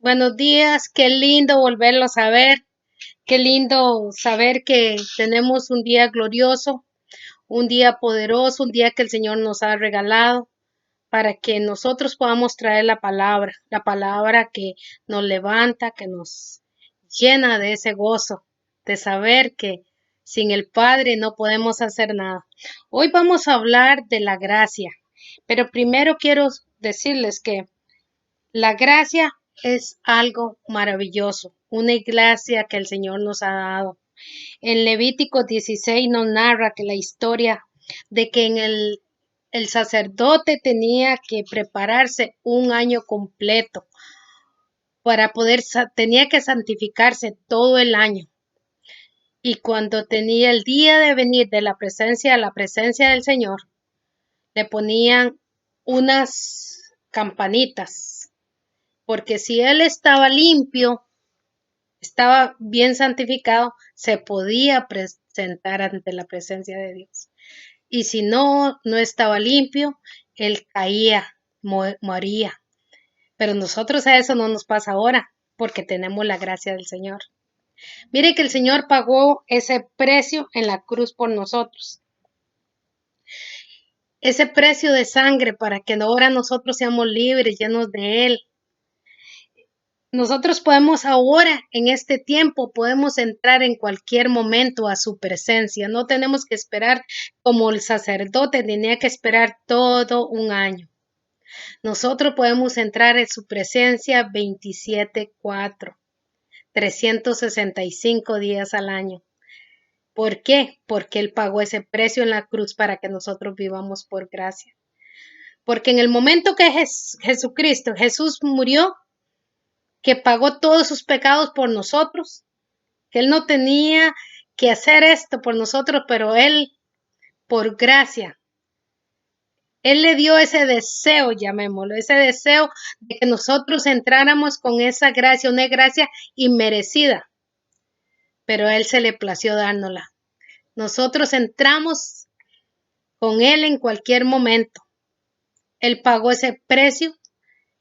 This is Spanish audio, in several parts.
Buenos días, qué lindo volverlos a ver, qué lindo saber que tenemos un día glorioso, un día poderoso, un día que el Señor nos ha regalado para que nosotros podamos traer la palabra que nos levanta, que nos llena de ese gozo, de saber que sin el Padre no podemos hacer nada. Hoy vamos a hablar de la gracia, pero primero quiero decirles que la gracia es algo maravilloso, una gracia que el Señor nos ha dado. En Levítico 16 nos narra que la historia de que el sacerdote tenía que prepararse un año completo para tenía que santificarse todo el año. Y cuando tenía el día de venir de la presencia a la presencia del Señor, le ponían unas campanitas, porque si él estaba limpio, estaba bien santificado, se podía presentar ante la presencia de Dios. Y si no estaba limpio, él caía, moría. Pero nosotros a eso no nos pasa ahora, porque tenemos la gracia del Señor. Mire que el Señor pagó ese precio en la cruz por nosotros. Ese precio de sangre para que ahora nosotros seamos libres, llenos de Él. Nosotros podemos ahora, en este tiempo, podemos entrar en cualquier momento a su presencia. No tenemos que esperar como el sacerdote tenía que esperar todo un año. Nosotros podemos entrar en su presencia 27/4, 365 días al año. ¿Por qué? Porque Él pagó ese precio en la cruz para que nosotros vivamos por gracia. Porque en el momento que Jesús murió, que pagó todos sus pecados por nosotros, que Él no tenía que hacer esto por nosotros, pero Él, por gracia, Él le dio ese deseo, llamémoslo, ese deseo de que nosotros entráramos con esa gracia, una gracia inmerecida, pero a Él se le plació dárnosla. Nosotros entramos con Él en cualquier momento. Él pagó ese precio,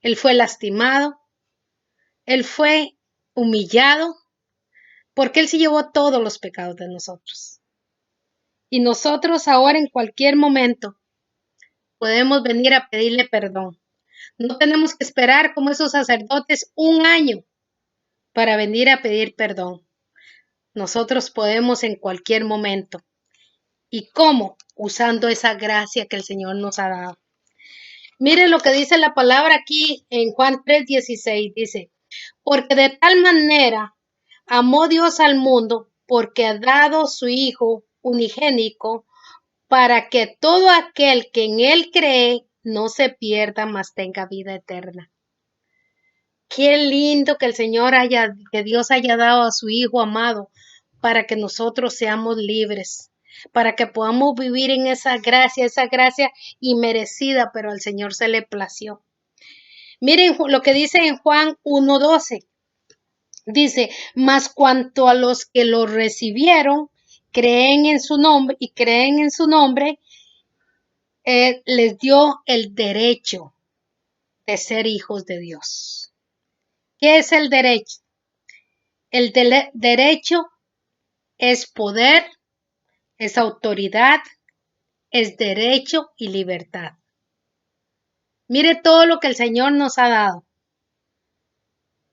Él fue lastimado, Él fue humillado, porque Él se llevó todos los pecados de nosotros. Y nosotros ahora en cualquier momento podemos venir a pedirle perdón. No tenemos que esperar como esos sacerdotes un año para venir a pedir perdón. Nosotros podemos en cualquier momento. ¿Y cómo? Usando esa gracia que el Señor nos ha dado. Mire lo que dice la palabra aquí en Juan 3:16. Dice, porque de tal manera amó Dios al mundo, porque ha dado su Hijo unigénico, para que todo aquel que en Él cree no se pierda, mas tenga vida eterna. Qué lindo que que Dios haya dado a su Hijo amado para que nosotros seamos libres, para que podamos vivir en esa gracia inmerecida, pero al Señor se le plació. Miren lo que dice en Juan 1:12. Dice, mas cuanto a los que lo recibieron, creen en su nombre, les dio el derecho de ser hijos de Dios. ¿Qué es el derecho? El derecho es poder, es autoridad, es derecho y libertad. Mire todo lo que el Señor nos ha dado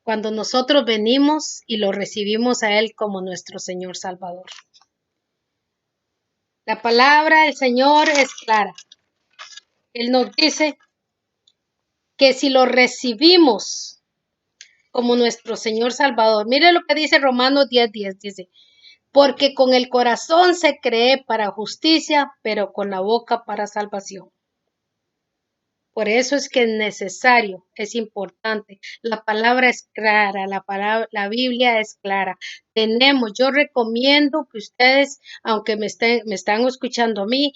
cuando nosotros venimos y lo recibimos a Él como nuestro Señor Salvador. La palabra del Señor es clara. Él nos dice que si lo recibimos como nuestro Señor Salvador, mire lo que dice Romanos 10:10, dice, porque con el corazón se cree para justicia, pero con la boca para salvación. Por eso es que es necesario, es importante. La palabra es clara, la Biblia es clara. Yo recomiendo que ustedes, aunque me están escuchando a mí,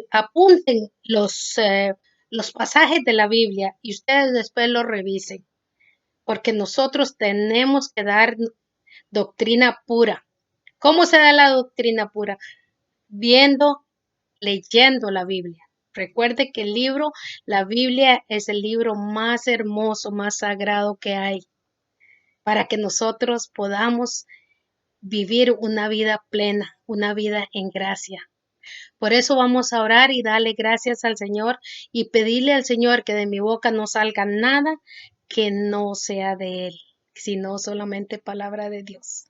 apunten los pasajes de la Biblia y ustedes después los revisen, porque nosotros tenemos que dar doctrina pura. ¿Cómo se da la doctrina pura? Viendo, leyendo la Biblia. Recuerde que la Biblia es el libro más hermoso, más sagrado que hay. para que nosotros podamos vivir una vida plena, una vida en gracia. Por eso vamos a orar y darle gracias al Señor y pedirle al Señor que de mi boca no salga nada que no sea de Él, sino solamente palabra de Dios.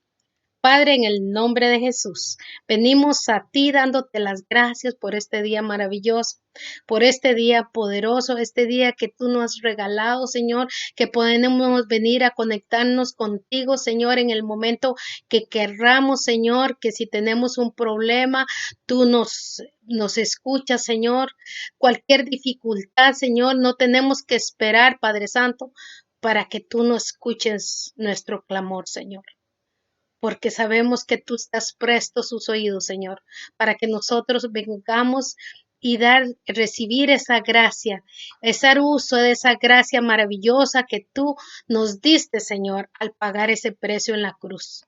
Padre, en el nombre de Jesús, venimos a ti dándote las gracias por este día maravilloso, por este día poderoso, este día que tú nos has regalado, Señor, que podemos venir a conectarnos contigo, Señor, en el momento que querramos, Señor, que si tenemos un problema, tú nos escuchas, Señor. Cualquier dificultad, Señor, no tenemos que esperar, Padre Santo, para que tú nos escuches nuestro clamor, Señor, porque sabemos que tú estás presto sus oídos, Señor, para que nosotros vengamos y recibir esa gracia, hacer uso de esa gracia maravillosa que tú nos diste, Señor, al pagar ese precio en la cruz.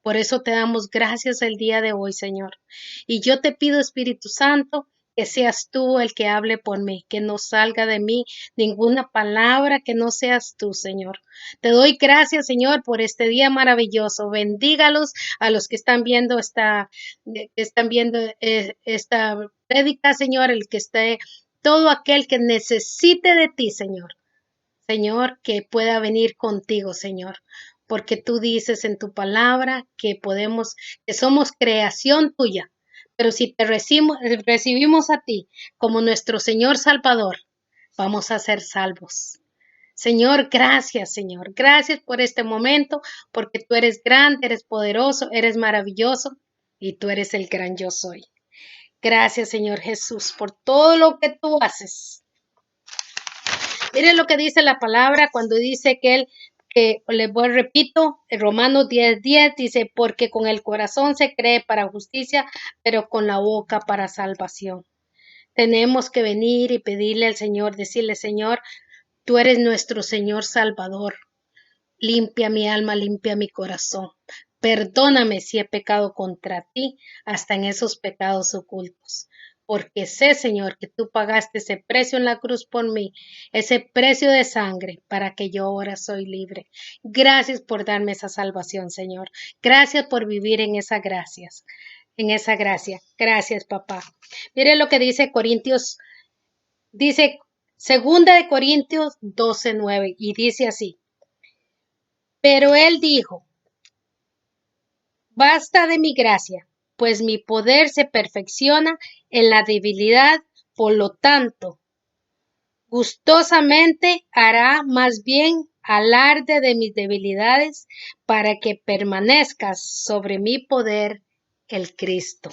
Por eso te damos gracias el día de hoy, Señor. Y yo te pido, Espíritu Santo, que seas tú el que hable por mí, que no salga de mí ninguna palabra que no seas tú, Señor. Te doy gracias, Señor, por este día maravilloso. Bendígalos a los que están viendo esta prédica, Señor, el que esté, todo aquel que necesite de ti, Señor. Señor, que pueda venir contigo, Señor, porque tú dices en tu palabra que somos creación tuya, pero si te recibimos a ti como nuestro Señor Salvador, vamos a ser salvos. Señor, gracias, Señor. Gracias por este momento, porque tú eres grande, eres poderoso, eres maravilloso y tú eres el gran yo soy. Gracias, Señor Jesús, por todo lo que tú haces. Miren lo que dice la palabra cuando dice repito, en Romanos 10:10 dice, porque con el corazón se cree para justicia, pero con la boca para salvación. Tenemos que venir y pedirle al Señor, decirle, Señor, tú eres nuestro Señor Salvador. Limpia mi alma, limpia mi corazón. Perdóname si he pecado contra ti, hasta en esos pecados ocultos. Porque sé, Señor, que tú pagaste ese precio en la cruz por mí, ese precio de sangre, para que yo ahora soy libre. Gracias por darme esa salvación, Señor. Gracias por vivir en esa gracia. Gracias, papá. Mire lo que dice dice Segunda de Corintios 12:9, y dice así. Pero él dijo, basta de mi gracia, pues mi poder se perfecciona en la debilidad, por lo tanto, gustosamente hará más bien alarde de mis debilidades para que permanezca sobre mi poder el Cristo.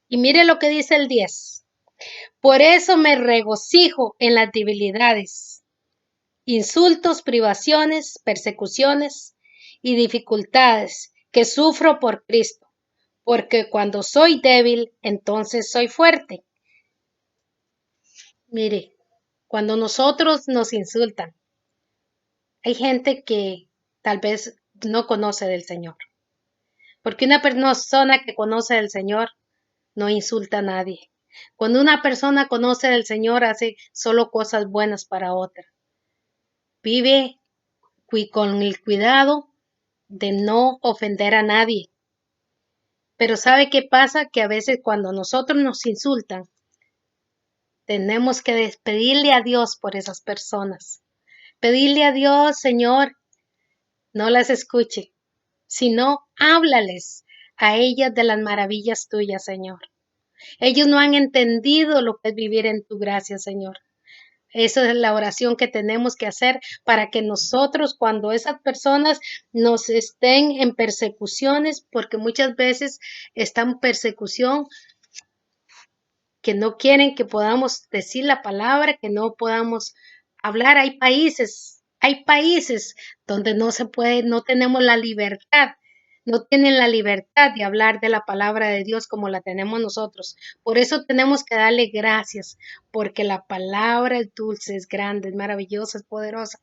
Y mire lo que dice el 10. Por eso me regocijo en las debilidades, insultos, privaciones, persecuciones y dificultades que sufro por Cristo, porque cuando soy débil, entonces soy fuerte. Mire, cuando nosotros nos insultan, hay gente que tal vez no conoce del Señor, porque una persona que conoce del Señor no insulta a nadie. Cuando una persona conoce del Señor, hace solo cosas buenas para otra. Vive con el cuidado de no ofender a nadie. Pero ¿sabe qué pasa? Que a veces cuando nosotros nos insultan, tenemos que despedirle a Dios por esas personas. Pedirle a Dios, Señor, no las escuche, sino háblales a ellas de las maravillas tuyas, Señor. Ellos no han entendido lo que es vivir en tu gracia, Señor. Esa es la oración que tenemos que hacer para que nosotros, cuando esas personas nos estén en persecuciones, porque muchas veces están en persecución, que no quieren que podamos decir la palabra, que no podamos hablar. Hay países donde no se puede, no tenemos la libertad, no tienen la libertad de hablar de la palabra de Dios como la tenemos nosotros. Por eso tenemos que darle gracias, porque la palabra es dulce, es grande, es maravillosa, es poderosa.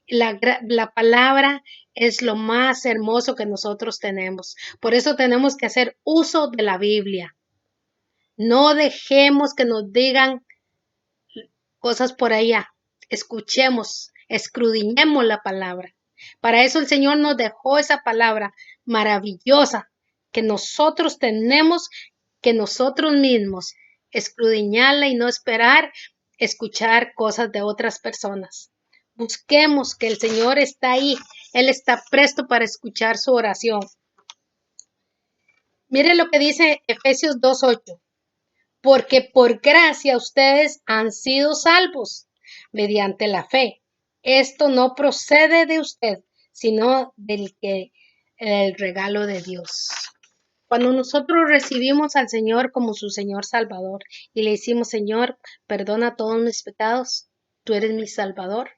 La palabra es lo más hermoso que nosotros tenemos. Por eso tenemos que hacer uso de la Biblia. No dejemos que nos digan cosas por allá. Escuchemos, escudriñemos la palabra. Para eso el Señor nos dejó esa palabra maravillosa que nosotros tenemos que nosotros mismos escudriñarla y no esperar escuchar cosas de otras personas. Busquemos que el Señor está ahí. Él está presto para escuchar su oración. Mire lo que dice Efesios 2:8. Porque por gracia ustedes han sido salvos mediante la fe. Esto no procede de usted, sino del regalo de Dios. Cuando nosotros recibimos al Señor como su Señor Salvador y le decimos, Señor, perdona todos mis pecados, tú eres mi Salvador.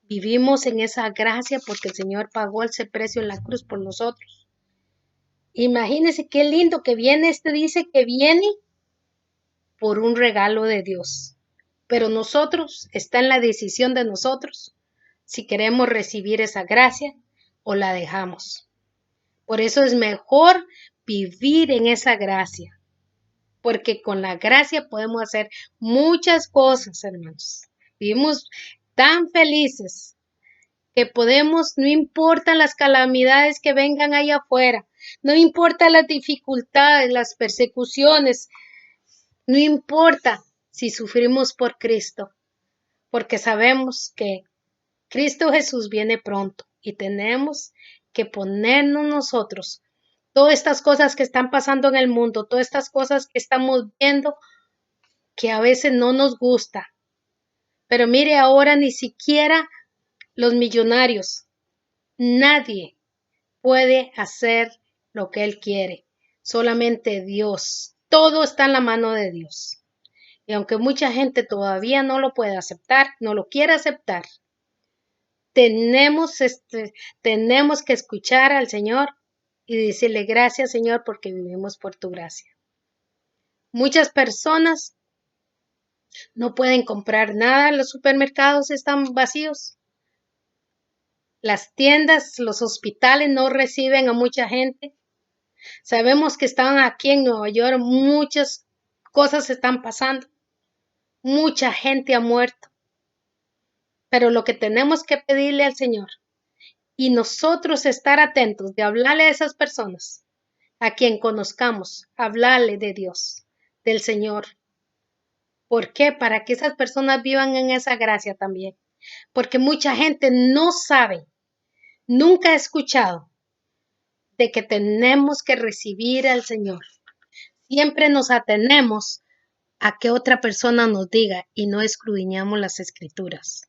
Vivimos en esa gracia porque el Señor pagó ese precio en la cruz por nosotros. Imagínense qué lindo que viene, dice que viene por un regalo de Dios. Pero nosotros, está en la decisión de nosotros si queremos recibir esa gracia o la dejamos. Por eso es mejor vivir en esa gracia, porque con la gracia podemos hacer muchas cosas, hermanos. Vivimos tan felices que podemos, no importa las calamidades que vengan ahí afuera, no importa las dificultades, las persecuciones, no importa si sufrimos por Cristo, porque sabemos que Cristo Jesús viene pronto y tenemos que ponernos nosotros todas estas cosas que están pasando en el mundo, todas estas cosas que estamos viendo que a veces no nos gusta. Pero mire ahora ni siquiera los millonarios, nadie puede hacer lo que Él quiere, solamente Dios. Todo está en la mano de Dios. Y aunque mucha gente todavía no lo puede aceptar, no lo quiere aceptar, tenemos que escuchar al Señor y decirle gracias, Señor, porque vivimos por tu gracia. Muchas personas no pueden comprar nada, los supermercados están vacíos. Las tiendas, los hospitales no reciben a mucha gente. Sabemos que están aquí en Nueva York, muchas cosas están pasando. Mucha gente ha muerto. Pero lo que tenemos que pedirle al Señor y nosotros estar atentos de hablarle a esas personas, a quien conozcamos, hablarle de Dios, del Señor. ¿Por qué? Para que esas personas vivan en esa gracia también. Porque mucha gente no sabe, nunca ha escuchado de que tenemos que recibir al Señor. Siempre nos atenemos a que otra persona nos diga y no escudriñamos las Escrituras,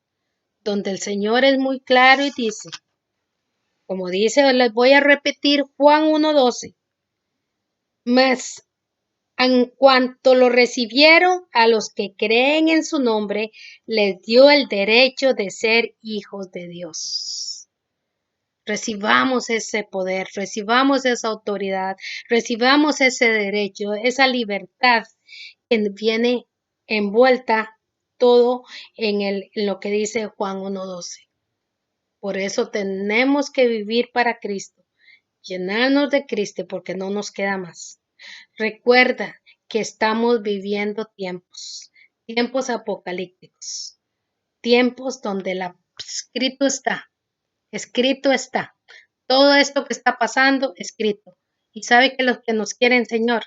donde el Señor es muy claro y dice, como dice, les voy a repetir Juan 1:12, mas en cuanto lo recibieron, a los que creen en su nombre, les dio el derecho de ser hijos de Dios. Recibamos ese poder, recibamos esa autoridad, recibamos ese derecho, esa libertad que viene envuelta todo en lo que dice Juan 1:12. Por eso tenemos que vivir para Cristo, llenarnos de Cristo porque no nos queda más. Recuerda que estamos viviendo tiempos apocalípticos, tiempos donde escrito está. Todo esto que está pasando, escrito. Y sabe que lo que nos quiere enseñar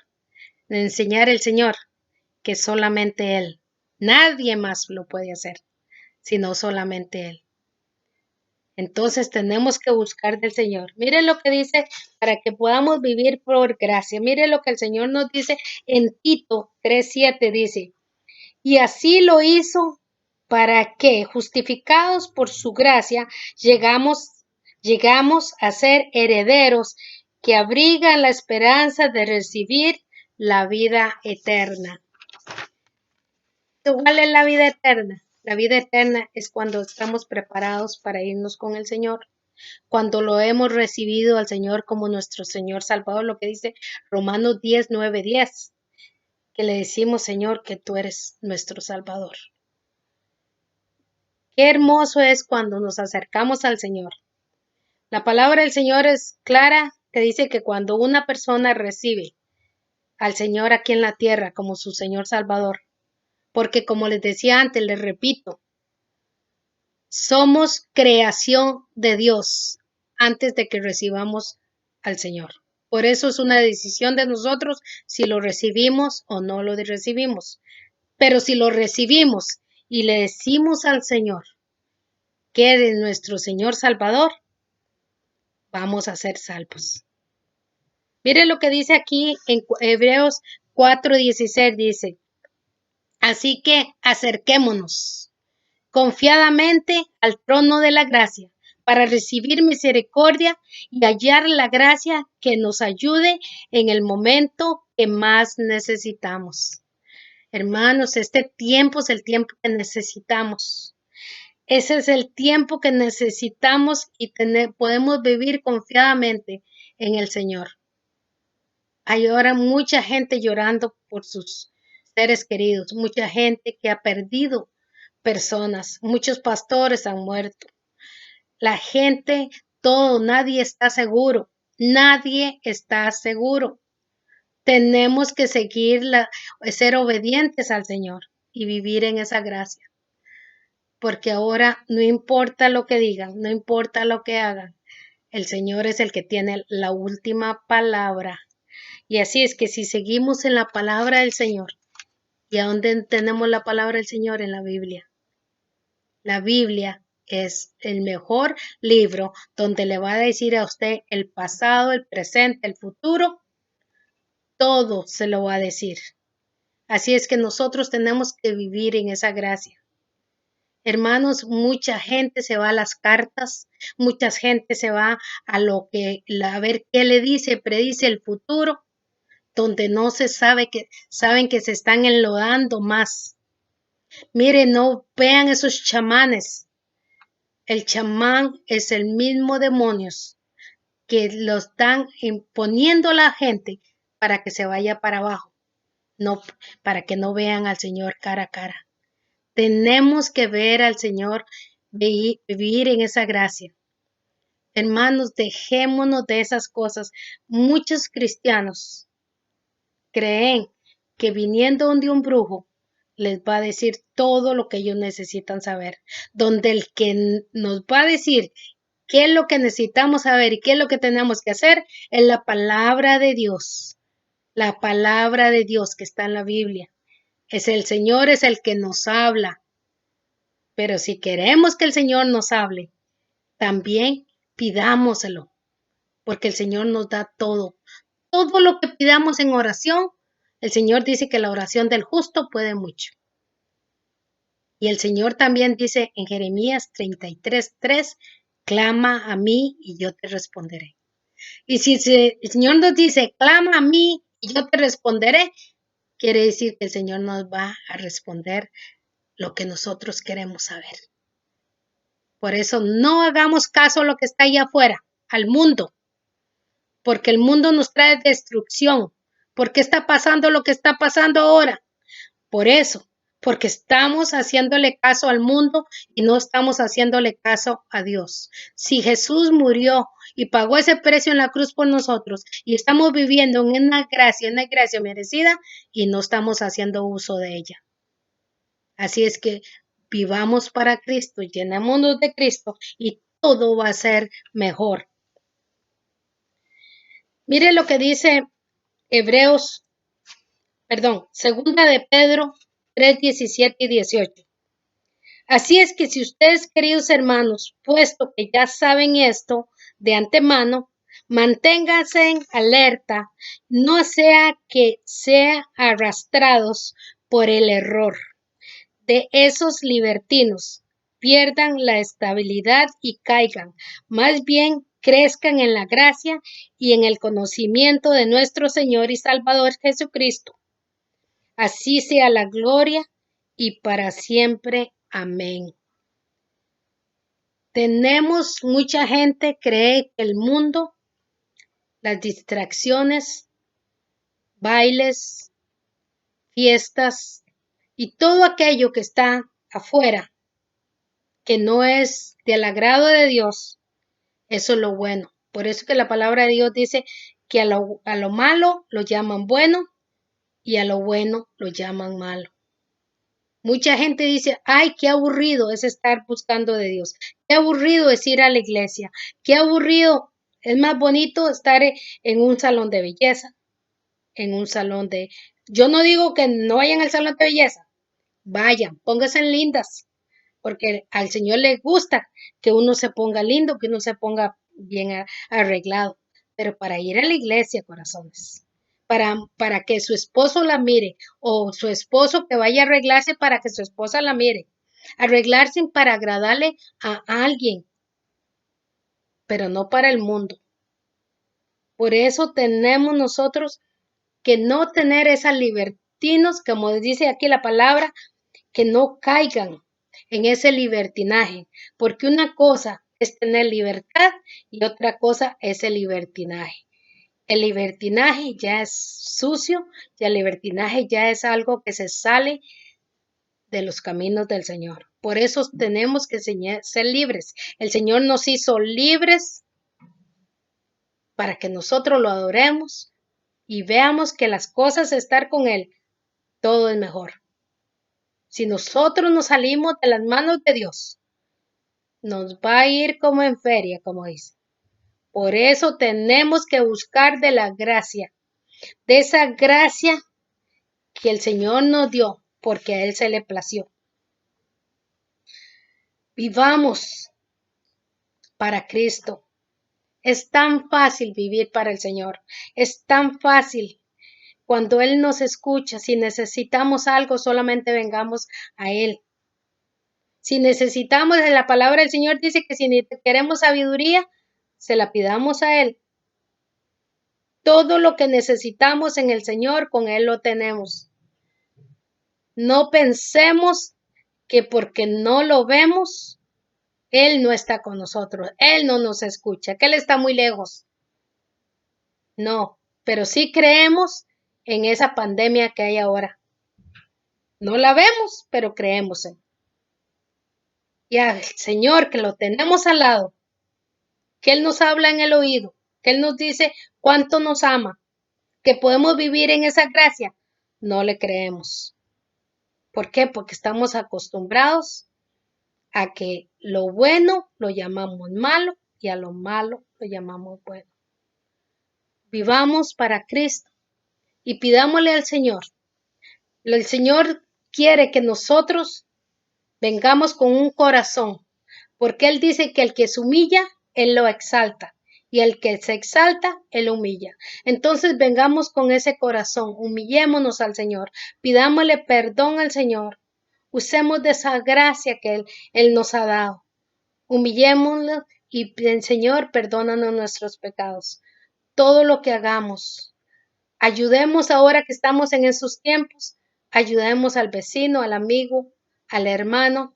el Señor, que solamente Él, nadie más lo puede hacer, sino solamente Él. Entonces tenemos que buscar del Señor. Mire lo que dice para que podamos vivir por gracia. Mire lo que el Señor nos dice en Tito 3:7 dice, y así lo hizo para que, justificados por su gracia, llegamos a ser herederos que abrigan la esperanza de recibir la vida eterna. ¿Cuál es la vida eterna? La vida eterna es cuando estamos preparados para irnos con el Señor, cuando lo hemos recibido al Señor como nuestro Señor Salvador, lo que dice Romanos 10:9-10, que le decimos, Señor, que tú eres nuestro Salvador. Qué hermoso es cuando nos acercamos al Señor. La palabra del Señor es clara, que dice que cuando una persona recibe al Señor aquí en la tierra como su Señor Salvador, porque como les decía antes, les repito, Somos creación de Dios antes de que recibamos al Señor. Por eso es una decisión de nosotros si lo recibimos o no lo recibimos. Pero si lo recibimos y le decimos al Señor que es nuestro Señor Salvador, vamos a ser salvos. Mire lo que dice aquí en Hebreos 4:16, dice, así que acerquémonos confiadamente al trono de la gracia para recibir misericordia y hallar la gracia que nos ayude en el momento que más necesitamos. Hermanos, este tiempo es el tiempo que necesitamos. Ese es el tiempo que necesitamos y podemos vivir confiadamente en el Señor. Hay ahora mucha gente llorando por sus seres queridos, mucha gente que ha perdido personas, muchos pastores han muerto. La gente, nadie está seguro, nadie está seguro. Tenemos que ser obedientes al Señor y vivir en esa gracia. Porque ahora no importa lo que digan, no importa lo que hagan, el Señor es el que tiene la última palabra. Y así es que si seguimos en la palabra del Señor, ¿y a dónde tenemos la palabra del Señor? En la Biblia. La Biblia es el mejor libro donde le va a decir a usted el pasado, el presente, el futuro, todo se lo va a decir. Así es que nosotros tenemos que vivir en esa gracia. Hermanos, mucha gente se va a las cartas, mucha gente se va a ver qué le predice el futuro, donde no se saben que se están enlodando más. Miren, no vean esos chamanes. El chamán es el mismo demonios que lo están imponiendo a la gente para que se vaya para abajo, no para que no vean al Señor cara a cara. Tenemos que ver al Señor, vivir en esa gracia. Hermanos, dejémonos de esas cosas. Muchos cristianos creen que viniendo donde un brujo les va a decir todo lo que ellos necesitan saber, donde el que nos va a decir qué es lo que necesitamos saber y qué es lo que tenemos que hacer es la palabra de Dios que está en la Biblia. El Señor es el que nos habla, pero si queremos que el Señor nos hable, también pidámoselo, porque el Señor nos da todo lo que pidamos en oración. El Señor dice que la oración del justo puede mucho. Y el Señor también dice en Jeremías 33:3, clama a mí y yo te responderé. Y si el Señor nos dice, clama a mí y yo te responderé, quiere decir que el Señor nos va a responder lo que nosotros queremos saber. Por eso no hagamos caso a lo que está allá afuera, al mundo, porque el mundo nos trae destrucción. ¿Por qué está pasando lo que está pasando ahora? Por eso, porque estamos haciéndole caso al mundo y no estamos haciéndole caso a Dios. Si Jesús murió y pagó ese precio en la cruz por nosotros y estamos viviendo en una gracia merecida y no estamos haciendo uso de ella. Así es que vivamos para Cristo, llenémonos de Cristo y todo va a ser mejor. Mire lo que dice Segunda de Pedro 3:17 y 18. Así es que si ustedes, queridos hermanos, puesto que ya saben esto de antemano, manténganse en alerta, no sea que sean arrastrados por el error de esos libertinos, pierdan la estabilidad y caigan, más bien crezcan en la gracia y en el conocimiento de nuestro Señor y Salvador Jesucristo. Así sea la gloria y para siempre. Amén. Mucha gente cree que el mundo, las distracciones, bailes, fiestas y todo aquello que está afuera, que no es del agrado de Dios, eso es lo bueno. Por eso que la palabra de Dios dice que a lo malo lo llaman bueno y a lo bueno lo llaman malo. Mucha gente dice, ay, qué aburrido es estar buscando de Dios, qué aburrido es ir a la iglesia, qué aburrido, es más bonito estar en un salón de belleza, en un salón de... Yo no digo que no vayan al salón de belleza, vayan, pónganse lindas, porque al Señor le gusta que uno se ponga lindo, que uno se ponga bien arreglado, pero para ir a la iglesia, corazones, para que su esposo la mire, o su esposo que vaya a arreglarse para que su esposa la mire, arreglarse para agradarle a alguien, pero no para el mundo. Por eso tenemos nosotros que no tener esas libertinos, como dice aquí la palabra, que no caigan en ese libertinaje, porque una cosa es tener libertad y otra cosa es el libertinaje. El libertinaje ya es sucio y el libertinaje ya es algo que se sale de los caminos del Señor. Por eso tenemos que ser libres. El Señor nos hizo libres para que nosotros lo adoremos y veamos que las cosas de estar con Él, todo es mejor. Si nosotros nos salimos de las manos de Dios, nos va a ir como en feria, como dice. Por eso tenemos que buscar de la gracia, de esa gracia que el Señor nos dio, porque a Él se le plació. Vivamos para Cristo. Es tan fácil vivir para el Señor. Es tan fácil. Cuando Él nos escucha, si necesitamos algo, solamente vengamos a Él. Si necesitamos, la palabra del Señor dice que si queremos sabiduría, se la pidamos a Él. Todo lo que necesitamos en el Señor, con Él lo tenemos. No pensemos que porque no lo vemos, Él no está con nosotros, Él no nos escucha, que Él está muy lejos. No, pero sí creemos en esa pandemia que hay ahora. No la vemos, pero creemos en. Y al Señor que lo tenemos al lado, que Él nos habla en el oído, que Él nos dice cuánto nos ama, que podemos vivir en esa gracia, no le creemos. ¿Por qué? Porque estamos acostumbrados a que lo bueno lo llamamos malo y a lo malo lo llamamos bueno. Vivamos para Cristo y pidámosle al Señor. El Señor quiere que nosotros vengamos con un corazón, porque Él dice que el que se humilla, Él lo exalta. Y el que se exalta, Él humilla. Entonces vengamos con ese corazón, humillémonos al Señor, pidámosle perdón al Señor, usemos de esa gracia que Él nos ha dado. Humillémoslo y Señor, perdónanos nuestros pecados. Todo lo que hagamos, ayudemos ahora que estamos en esos tiempos, ayudemos al vecino, al amigo, al hermano,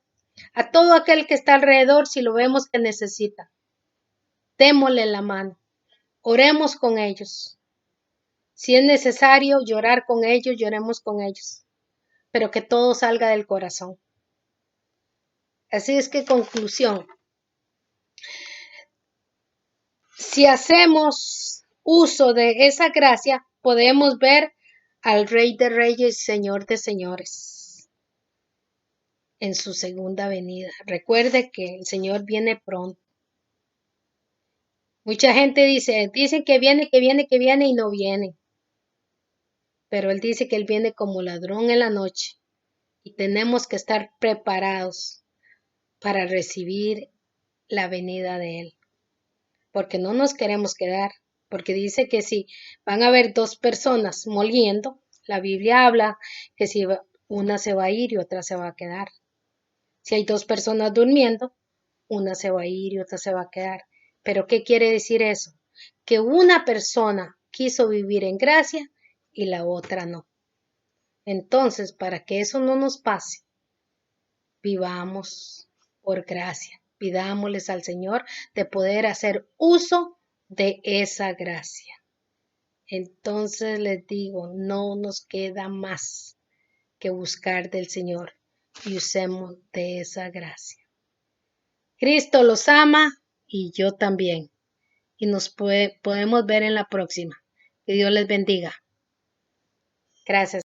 a todo aquel que está alrededor si lo vemos que necesita. Démosle la mano, oremos con ellos. Si es necesario llorar con ellos, lloremos con ellos, pero que todo salga del corazón. Así es que conclusión. Si hacemos uso de esa gracia, podemos ver al Rey de Reyes y Señor de Señores en su segunda venida. Recuerde que el Señor viene pronto. Mucha gente dicen que viene y no viene. Pero Él dice que Él viene como ladrón en la noche y tenemos que estar preparados para recibir la venida de Él. Porque no nos queremos quedar, porque dice que si van a haber dos personas moliendo, la Biblia habla que si una se va a ir y otra se va a quedar. Si hay dos personas durmiendo, una se va a ir y otra se va a quedar. Pero ¿qué quiere decir eso? Que una persona quiso vivir en gracia y la otra no. Entonces, para que eso no nos pase, vivamos por gracia. Pidámosles al Señor de poder hacer uso de esa gracia. Entonces les digo, no nos queda más que buscar del Señor y usemos de esa gracia. Cristo los ama y yo también. Y nos podemos ver en la próxima. Que Dios les bendiga. Gracias.